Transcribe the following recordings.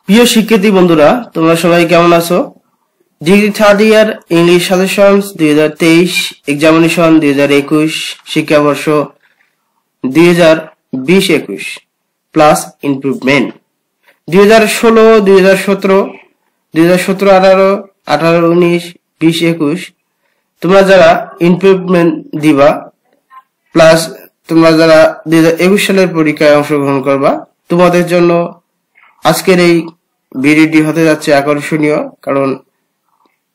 প্রিয় শিক্ষার্থী বন্ধুরা, তোমরা সবাই কেমন আছো? Degree third year English suggestions 2023 examination 2021 শিক্ষাবর্ষ 2020-21 প্লাস ইমপ্রুভমেন্ট 2016 2017 2017-18 18-19 20-21 তোমরা যারা ইমপ্রুভমেন্ট দিবা প্লাস তোমরা যারা 2021 সালের পরীক্ষায় অংশগ্রহণ করবা, তোমাদের জন্য আজকের এই ভিডিওটি হতে যাচ্ছে আকর্ষণীয়। কারণ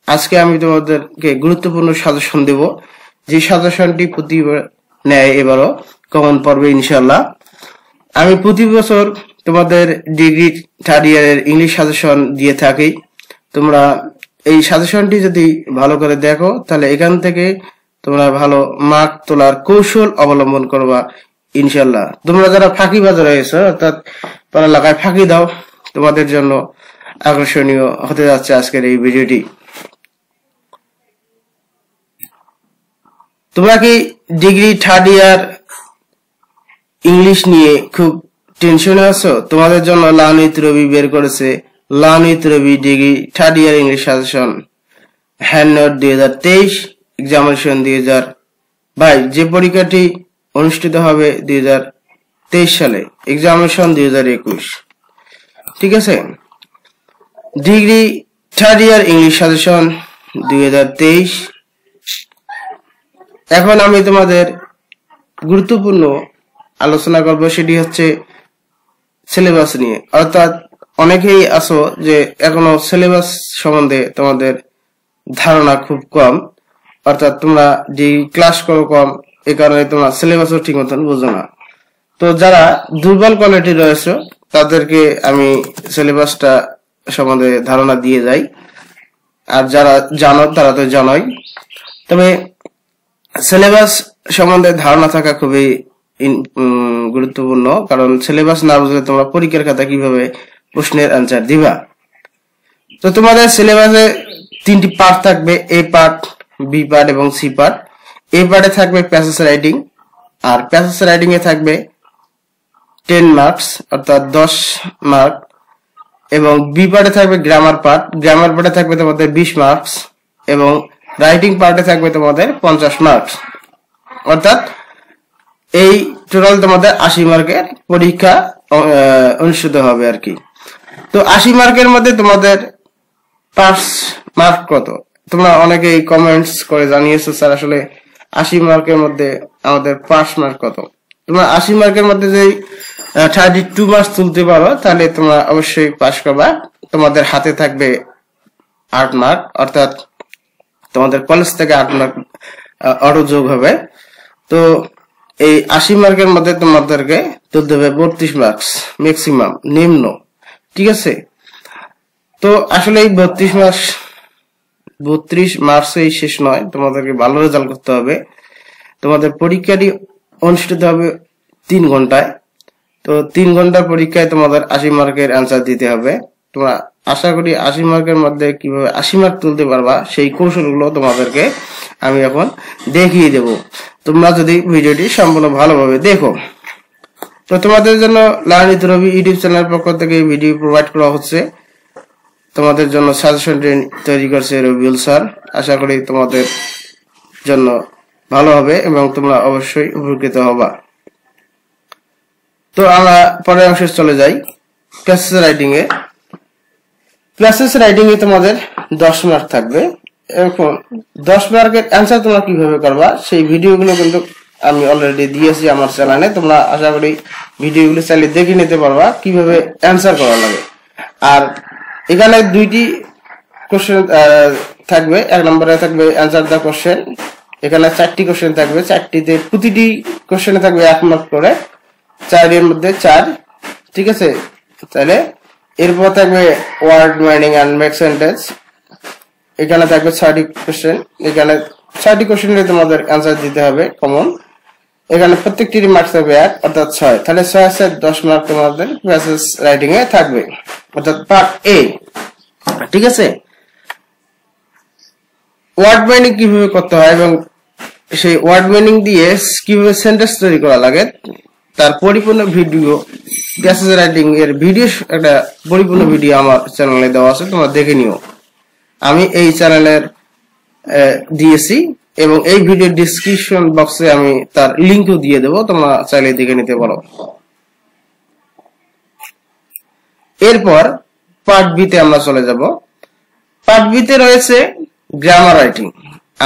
আজকে আমি তোমাদেরকে গুরুত্বপূর্ণ সাজেশন দেব, যে সাজেশনটি প্রতিবার নেয় এবারও কমন পড়বে ইনশাআল্লাহ। আমি প্রতি বছর তোমাদের ডিগ্রি থার্ড ইয়ারের ইংলিশ সাজেশন দিয়ে থাকি। তোমরা এই সাজেশনটি যদি ভালো করে দেখো তাহলে এখান থেকে তোমরা ভালো মার্ক তোলার কৌশল অবলম্বন করবা ইনশাআল্লাহ। তোমরা যারা ফাঁকিবাজ রয়েছে, অর্থাৎ পড়ালেখায় ফাঁকি দাও, তোমাদের জন্য আকর্ষণীয় হতে যাচ্ছে আজকের এই ভিডিওটি। তোমরা কি ডিগ্রি থার্ড ইয়ার ইংলিশ নিয়ে খুব টেনশনে আছো? তোমাদের জন্য লার্ন উইথ রবি বের করেছে learn with Robi degree third year English suggestion hand note 2023 examination 2022, যে পরীক্ষাটি অনুষ্ঠিত হবে 2023 সালে, এক্সামিনেশন 2021। ঠিক আছে, degree third year English suggestion 2023। এখন আমি তোমাদের গুরুত্বপূর্ণ আলোচনা করব, সেটি হচ্ছে সিলেবাস নিয়ে। অর্থাৎ অনেকেই আছো যে এখনো সিলেবাস সম্বন্ধে তোমাদের ধারণা খুব কম, অর্থাৎ তোমরা যে ক্লাস করো কম, এই কারণে তোমরা সিলেবাসও ঠিক মতন বুঝো না। তো যারা দুর্বল কোয়ালিটি রয়েছে তাদেরকে আমি সিলেবাসটা সম্বন্ধে ধারণা দিয়ে যাই, আর যারা জানো তারা তো জানোই। তবে সিলেবাস সম্বন্ধে ধারণা থাকা খুবই গুরুত্বপূর্ণ, কারণ সিলেবাস না বুঝলে তোমরা পরীক্ষার খাতা কিভাবে প্রশ্নের অ্যান্সার দিবা। তো তোমাদের সিলেবাসে 3টি পার্ট থাকবে, এ পার্ট, বি পার্ট এবং সি পার্ট। এ পার্টে থাকবে প্যাসেজ রাইটিং, আর প্যাসেজ রাইটিং এ থাকবে 10 মার্কস অর্থাৎ 10 মার্ক, এবং বি পার্টে থাকবে গ্রামার পার্ট। গ্রামার পার্টে থাকবে তোমাদের 20 মার্কস, এবং রাইটিং পার্টে থাকবে তোমাদের 50 মার্কস। অর্থাৎ এই টোটাল তোমাদের 80 মার্কের পরীক্ষা অনুষ্ঠিত হবে আর কি। তো 80 মার্কের মধ্যে তোমাদের পাস মার্ক কত? তোমরা অনেকেই কমেন্টস করে জানিয়েছো, স্যার আসলে 80 মার্কের মধ্যে আমাদের পাস মার্ক কত? তোমরা 80 মার্কের মধ্যে যদি 32 মার্কস তুলতে পারো তাহলে তোমরা অবশ্যই পাস করবা। তোমাদের হাতে থাকবে 8 মার্ক, অর্থাৎ তোমাদের কলেজ থেকে 8 মার্ক অটো যোগ হবে। তো এই 80 মার্কের মধ্যে তোমাদেরকে তুলতে হবে 32 মার্কস ম্যাক্সিমাম, নিম্ন। ঠিক আছে, তো আসলে এই 32 মার্কসেই শেষ নয়, তোমাদেরকে ভালো রেজাল্ট করতে হবে। তোমাদের পরীক্ষাটি অনুষ্ঠিত হবে 3 ঘন্টায়। তো 3 ঘন্টার পরীক্ষায় তোমাদের 80 মার্কের অ্যান্সার দিতে হবে। তোমরা আশা করি 80 মার্কের মধ্যে কিভাবে 80 মার্ক তুলতে পারবা সেই কৌশলগুলো তোমাদেরকে আমি এখন দেখিয়ে দেব, তোমরা যদি ভিডিওটি সম্পূর্ণ ভালোভাবে দেখো। তো তোমাদের জন্য লার্ন উইথ রবি ইউটিউব চ্যানেলের পক্ষ থেকে ভিডিও প্রোভাইড করা হচ্ছে। তোমাদের জন্য সাজেশন তৈরি করছে রবিউল স্যার। আশা করি তোমাদের জন্য ভালো হবে এবং তোমরা অবশ্যই উপকৃত হবা। তো আমরা পরের অংশে চলে যাই, প্যাসেজ রাইটিং এ। প্যাসেজ রাইটিং এ তোমাদের 10 মার্ক থাকবে। এখন 10 মার্কের অ্যান্সার তোমরা কিভাবে করবা সেই ভিডিওগুলো কিন্তু আমি অলরেডি দিয়েছি আমার চ্যানেলে। তোমরা আশা করি ভিডিওগুলো চাইলে দেখে নিতে পারবা কিভাবে অ্যান্সার করা লাগে। আর এখানে 2টি কোশ্চেন থাকবে। 1 নম্বরে থাকবে অ্যান্সার দা কোশ্চেন। এখানে 4টি কোশ্চেন থাকবে, 4টিতে প্রতিটি কোশ্চেনে থাকবে 1 মার্ক করে, 4 এর মধ্যে 4। ঠিক আছে, তাহলে এরপর থাকবে word meaning and make sentence. এখানে থাকবে 6টি কোশ্চেন। এখানে 6টি কোশ্চেনে তোমাদের অ্যান্সার দিতে হবে কমন। এখানে প্রত্যেকটির মার্কস থাকবে 1, অর্থাৎ 6। তাহলে 6 আছে 10 মার্ক তোমাদের প্যাসেজ রাইটিং এ থাকবে, অর্থাৎ পার্ট এ। ঠিক আছে, ওয়ার্ড মিনিং কিভাবে করতে হয় এবং সেই ওয়ার্ড মিনিং দিয়ে কিভাবে সেন্টেন্স তৈরি করা লাগে তার পরিপূর্ণ ভিডিও প্যাসেজ রাইটিং এর ভিডিও একটা পরিপূর্ণ ভিডিও আমার চ্যানেলে দেওয়া আছে, তোমরা দেখে নিও। আমি এই চ্যানেলের দিয়েছি এবং এই ভিডিও ডেসক্রিপশন বক্সে আমি তার লিংকও দিয়ে দেবো, তোমরা চাইলে দেখে নিতে পারো। এরপর পার্ট বি তে আমরা চলে যাব। পার্ট বি তে রয়েছে গ্রামার রাইটিং,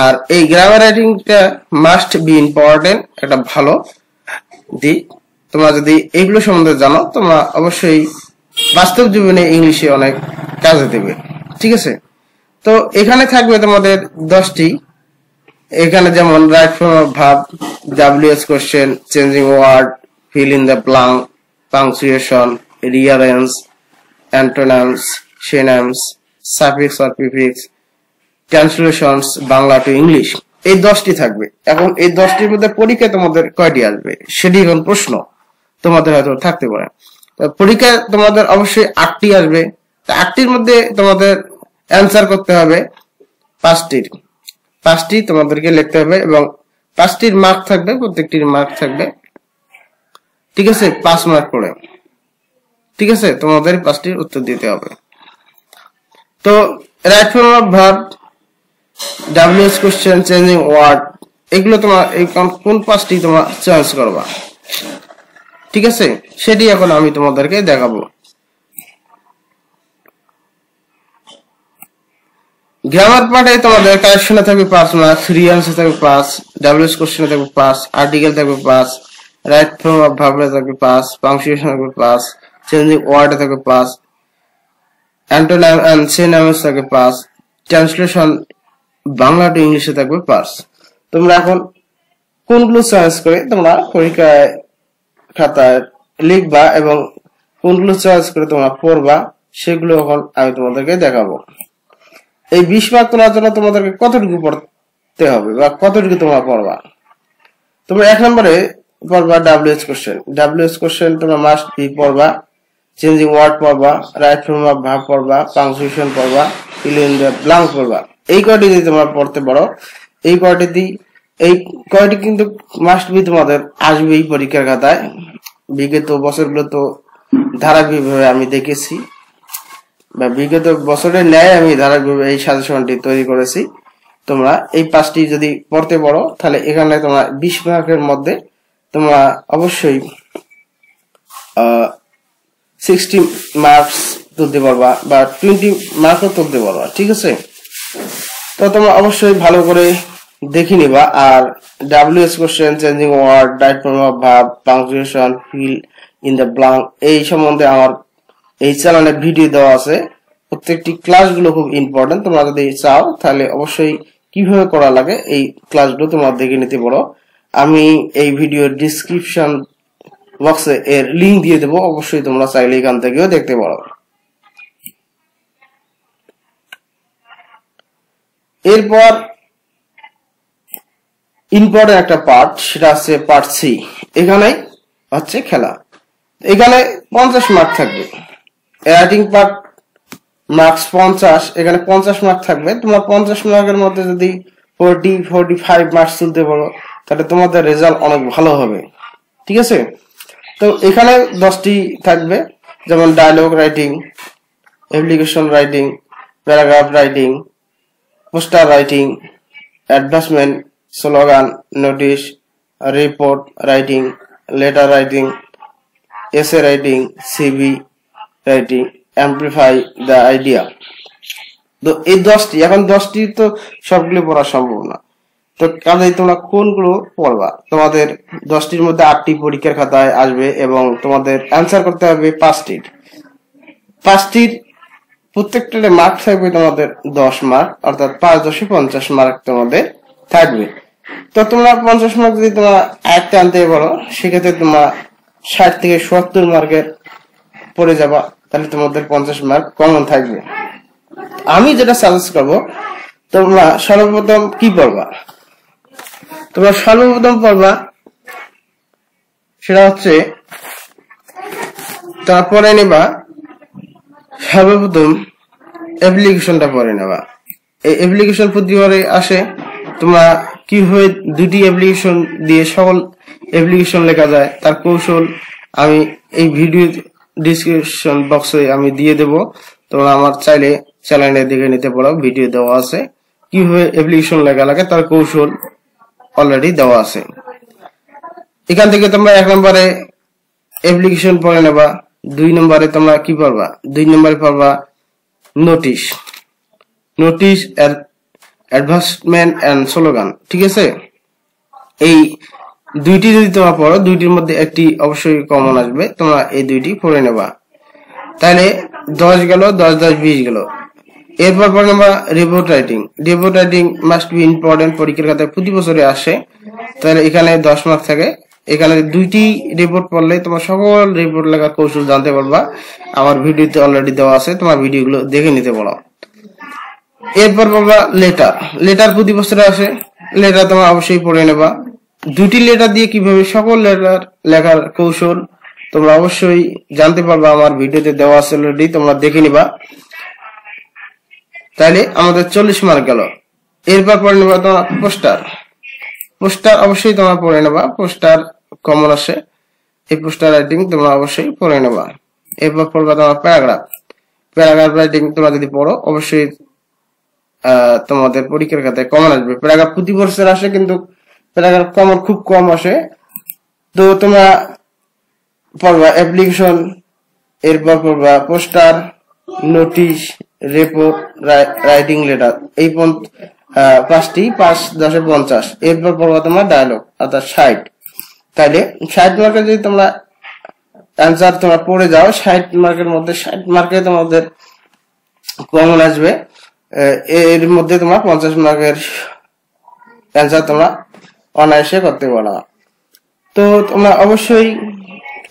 আর এই গ্রামার রাইটিংটা মাস্ট বি ইম্পর্টেন্ট, একটা ভালো দিক। তোমরা যদি এগুলো সম্বন্ধে জানো, তোমরা অবশ্যই বাস্তব জীবনে ইংলিশে অনেক কাজে দেবে। ঠিক আছে, তো এখানে থাকবে তোমাদের 10টি। এখানে যেমন right form of verb, WH question, changing word, fill in the blank, punctuation, rearrange, antonyms, synonyms, suffix or prefix, translations Bangla to English. এই 10টি থাকবে। এখন এই 10টির মধ্যে পরীক্ষায় তোমাদের কয়টি আসবে সেটি এখন প্রশ্ন তোমাদের হয়তো থাকতে পারে। পরীক্ষায় তোমাদের অবশ্যই 8টি আসবে। 8টির মধ্যে তোমাদের অ্যান্সার করতে হবে 5টি তোমাদেরকে লিখতে হবে এবং 5টির মার্ক থাকবে, প্রত্যেকটির মার্ক থাকবে, ঠিক আছে, 5 মার্ক করে। ঠিক আছে, তোমাদের 5টির উত্তর দিতে হবে। তো right form of verb, WH question, changing word, এগুলো তোমার এই কোন 5টি তোমরা চয়েস করবা। ঠিক আছে, সেটি এখন আমি তোমাদেরকে দেখাবো। গ্রামার পার্টে তোমাদের কারেকশনে থাকবে 5 মার্ক, রিয়ারেঞ্জে থাকবে 5, WH কোশ্চেনে থাকবে 5, আর্টিকেল থাকবে 5, রাইট ফর্ম অফ ভার্বে থাকবে 5, পাংচুয়েশন থাকবে 5, চেঞ্জিং ওয়ার্ডে থাকবে 5, অ্যান্টোনিম এন্ড সিনোনিমস থাকবে 5, ট্রান্সলেশন বাংলা টু ইংলিশে থাকবে 5। তোমরা এখন কোনগুলো চয়েস করে তোমরা পরীক্ষায় খাতায় লিখবা এবং কোনগুলো চয়েস করে তোমরা পড়বা সেগুলো এখন আমি তোমাদেরকে দেখাবো। এই 20 মার্ক তোলার জন্য তোমাদেরকে কতটুকু পড়তে হবে বা কতটুকু তোমরা পড়বা। তোমরা 1 নম্বরে পড়বা WH কোশ্চেন, তোমরা মাস্ট বি পড়বা, চেঞ্জিং ওয়ার্ড পড়বা, রাইট ফর্ম অফ ভার্ব পড়বা, পাংচুয়েশন পড়বা, ফিল ইন দ্য ব্ল্যাঙ্ক পড়বা। এই কয়টি যদি তোমরা পড়তে পারো, এই কয়টি কিন্তু মাস্ট বি তোমাদের আসবেই পরীক্ষার খাতায়। বিগত বছরগুলো তো ধারাবাহিকভাবে আমি দেখেছি, বা বিগত বছরের ন্যায় আমি ধারাবাহিকভাবে এই সাজেশনটি তৈরি করেছি। তোমরা এই 5টি যদি পড়তে পারো, তাহলে এখানে তোমরা 20 মার্কের মধ্যে তোমরা অবশ্যই 60 মার্কস তুলতে পারবা বা 20 মার্কও তুলতে পারবা। ঠিক আছে, তো তোমরা অবশ্যই ভালো করে দেখে নিবা। আর WH question, changing word, right form of verb, punctuation, fill in the blank, এই সম্বন্ধে আমার এই চ্যানেলে ভিডিও দেওয়া আছে। প্রত্যেকটি ক্লাসগুলো খুব ইম্পর্টেন্ট। তোমরা যদি চাও তাহলে অবশ্যই কিভাবে করা লাগে এই ক্লাসগুলো তোমরা দেখে নিতে পারো। আমি এই ভিডিওর ডেসক্রিপশন বক্সে এর লিংক দিয়ে দেবো, অবশ্যই তোমরা চাইলে এখান থেকেও দেখতে পারো। এরপর ইম্পর্টেন্ট একটা পার্ট, সেটা হচ্ছে পার্ট সি। এখানে হচ্ছে খেলা। এখানে 50 মার্ক থাকবে। রাইটিং পার্ট মার্কস 50, এখানে 50 মার্ক থাকবে। তোমরা 50 মার্কের মধ্যে যদি 45 মার্কস তুলতে পারো, তাহলে তোমাদের রেজাল্ট অনেক ভালো হবে। ঠিক আছে, তো এখানে 10টি থাকবে, যেমন dialogue writing, application writing, paragraph writing, poster writing, advertisement, slogan, notice, report writing, letter writing, essay writing, CV writing, amplify the idea. তো এই 10টি, এখন 10টি তো সবগুলো পড়া সম্ভব না, তো কাজেই তোমরা কোনগুলো পড়বা। তোমাদের 10টির মধ্যে 8টি পরীক্ষার খাতায় আসবে এবং তোমাদের অ্যান্সার করতে হবে 5টির প্রত্যেকটার মার্ক থাকবে তোমাদের 10 মার্ক, অর্থাৎ 5×50 মার্ক তোমাদের থাকবে। তো তোমরা 50 মার্ক যদি তোমরা আয়ত্তে আনতে পারো, সেক্ষেত্রে তোমরা 60 থেকে 70 মার্কের পড়ে যাবা, তাহলে তোমাদের 50 মার্ক কমন থাকবে। আমি যেটা সাজেস্ট করবো, তোমরা সর্বপ্রথম কি পড়বা, তোমরা সর্বপ্রথম পড়বা সেটা হচ্ছে, তারপরে নেবা সর্বপ্রথম অ্যাপ্লিকেশনটা পড়ে নেবা। এই অ্যাপ্লিকেশন প্রতিবারে আসে, তোমরা কিভাবে 2টি অ্যাপ্লিকেশন দিয়ে সকল অ্যাপ্লিকেশন লেখা যায় তার কৌশল আমি এই ভিডিও ডিসক্রিপশন বক্সে আমি দিয়ে দেব, তোমরা আমার চাইলে চ্যানেলে দেখে নিতে পারো, ভিডিও দেওয়া আছে কিভাবে অ্যাপ্লিকেশন লেখা লাগে তার কৌশল অলরেডি দেওয়া আছে। এখান থেকে তোমরা 1 নম্বরে অ্যাপ্লিকেশন পড়ে নেবা, 2 নম্বরে তোমরা কি পড়বা, 2 নম্বরে পড়বা notice, notice advertisement and slogan. ঠিক আছে, এই দুইটি যদি তোমরা পড়ো, দুইটির মধ্যে একটি অবশ্যই কমন আসবে, তোমরা এই দুইটি পড়ে নেবা। তাহলে 10 গেল, 10 10 20 গেল। এরপর পড়ে নেবা report writing. Report writing must be important, পরীক্ষার খাতায় প্রতি বছরে আসে। তাহলে এখানে 10 মার্ক থাকে। এখানে দুইটি রিপোর্ট পড়লে তোমার সকল রিপোর্ট লেখার কৌশল জানতে পারবা। আমার ভিডিওতে অলরেডি দেওয়া আছে, তোমার ভিডিওগুলো দেখে নিতে পারো। এরপর পড়বা লেটার। লেটার প্রতি বছরে আসে, লেটার তোমরা অবশ্যই পড়ে নেবা। দুটি লেটার দিয়ে কিভাবে সকল লেটার লেখার কৌশল তোমরা অবশ্যই জানতে পারবা, আমার ভিডিওতে দেওয়া আছে অলরেডি, তোমরা দেখে নিবা। তাহলে আমাদের 40 মার্ক গেল। এরপর পড়ে নেবা তোমার পোস্টার। পোস্টার অবশ্যই তোমরা পড়ে নেবা, পোস্টার কমন আসে, এই পোস্টার রাইটিং তোমরা অবশ্যই পড়ে নেবা। এরপর পড়বা তোমার প্যারাগ্রাফ। প্যারাগ্রাফ রাইটিং তোমরা যদি পড়ো অবশ্যই তোমাদের পরীক্ষার খাতায় কমন আসবে। প্যারাগ্রাফ প্রতি বছর আসে, কিন্তু প্যারাগ্রাফ কমন খুব কম আসে। তো তোমরা পড়বা অ্যাপ্লিকেশন, এরপর পড়বা poster, notice, report, writing letter, এই 5টি 5 10 50। এরপর পড়বা তোমার ডায়লগ অর্থাৎ 60। তাইলে 60 মার্কের যদি তোমরা অ্যান্সার তোমরা পড়ে যাও, 60 মার্কের মধ্যে 60 মার্কে তোমাদের কমন আসবে। এর মধ্যে তোমার 50 মার্কের অ্যান্সার তোমরা অনায়াসে করতে পারো। তো তোমরা অবশ্যই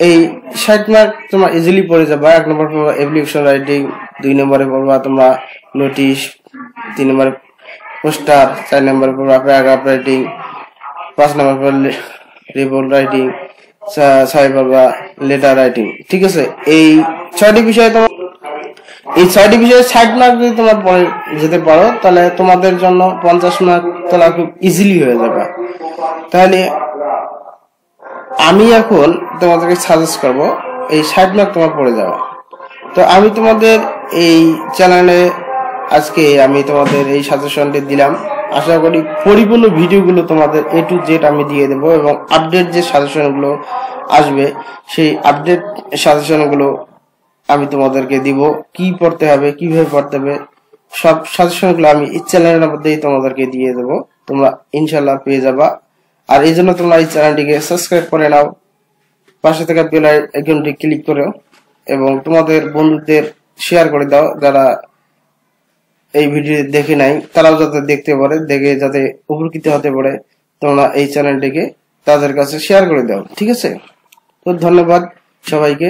এই 60 মার্ক তোমরা ইজিলি পড়ে যাবা। 1 নম্বর পড়বা অ্যাপ্লিকেশন রাইটিং, 2 নম্বরে পড়বা তোমরা নোটিশ, 3 নম্বরে পোস্টার, 4 নম্বরে পড়বা প্যারাগ্রাফ রাইটিং, 5 নম্বরে পড়বা রিপোর্ট রাইটিং, 6 পড়বা লেটার রাইটিং। ঠিক আছে, এই 6টি বিষয়ে তোমরা 60 মার্ক যদি তোমরা পড়ে যেতে পারো, তাহলে তোমাদের জন্য 50 মার্ক তোলা খুব ইজিলি হয়ে যাবে। তাহলে আমি এখন তোমাদেরকে সাজেস্ট করব এই 60 মার্ক তোমার পড়ে যাওয়া। তো আমি তোমাদের এই চ্যানেলে আজকে আমি তোমাদের এই সাজেশনটি দিলাম। আশা করি পরিপূর্ণ ভিডিওগুলো তোমাদের A to Z আমি দিয়ে দেবো, এবং আপডেট যে সাজেশনগুলো আসবে সেই আপডেট সাজেশনগুলো আমি তোমাদেরকে দিব। কি পড়তে হবে, কিভাবে পড়তে হবে, সব সাজেশনগুলো আমি এই চ্যানেলের মধ্যেই তোমাদেরকে দিয়ে দেবো, তোমরা ইনশাল্লাহ পেয়ে যাবা। আর এই জন্য তোমরা এই চ্যানেলটিকে সাবস্ক্রাইব করে নাও, পাশে থাকা বেল আইকনটি ক্লিক করো, এবং তোমাদের বন্ধুদের শেয়ার করে দাও যারা এই ভিডিও দেখে নাই, তারাও যাতে দেখতে পারে, দেখে যাতে উপকৃত হতে পারে। তোমরা এই চ্যানেলটিকে তাদের কাছে শেয়ার করে দাও। ঠিক আছে, তো ধন্যবাদ সবাইকে।